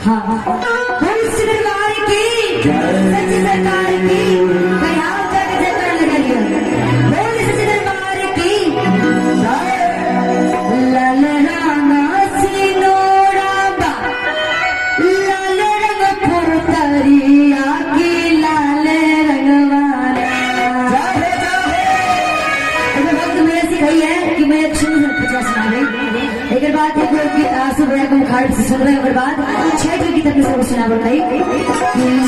हाँ सच्ची सरकार की कयाम तक जयकार लगाइए। बोल सच्ची दरबार की लाल राना सिनोरा बा लाल रंग फुरतरिया की लाल रंगवाना। वक्त मेरे सिखाई है कि मैं अच्छी सुना रही। एक बात सुबह को खाट से सुन रहे बाद छह की तक में सुना बताई।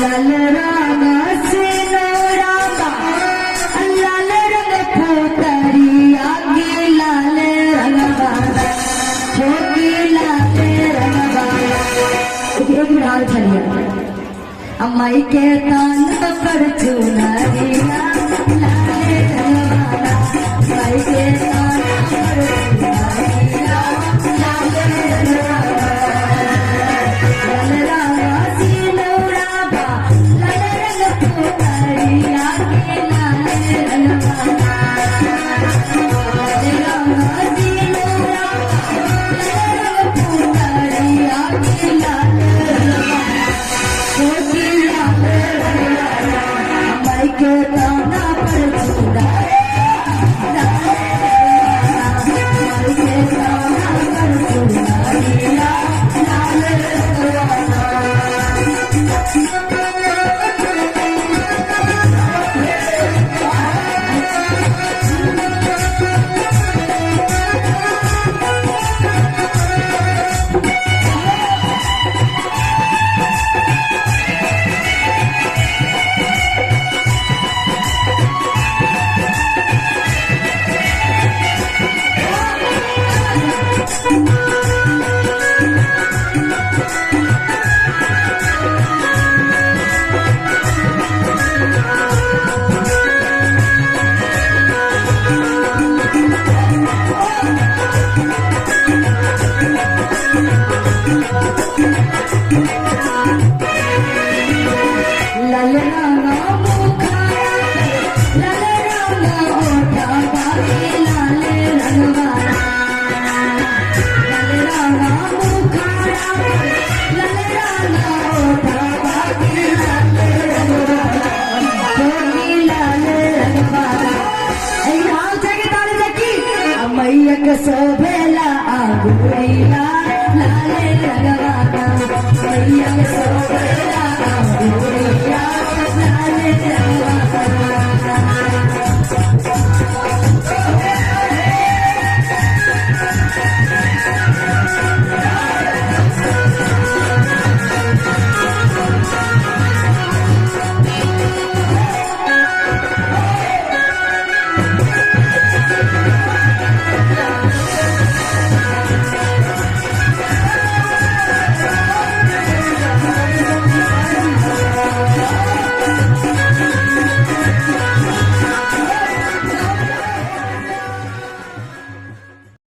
लाल राना सिनोरा बा लाल रंग फुरतरिया की लाल रंगवाना छोटी लाल रंगवाना। एक मिनट चलिए अम्माई के तान पर चुनरिया लाल रंगवाना अम्माई के तान पर चुनरिया लाल रंगवाना। लाल राना सिनोरा बा लाल रंग फुरतरिया के लाल रंगवाना। लाल राना सिनोरा बा लाल रंग फुरतरिया के लाल रंगवाना छोटी लाल रंगवाना अम्माई के ताना पर चुनरिया अम्माई के ताना पर चुनरिया लाल रंगवाना। लाल राना मुखारा लाल राना ओठा बाकी लाल रंगवाना। लाल राना मुखारा लाल राना ओठा बाकी लाल रंगवाना छोटी लाल रंगवाना। हाल जगह ताले जकी अम्मैया के सोभेला आगुड़ैला लाल रंगवाना अम्मैया के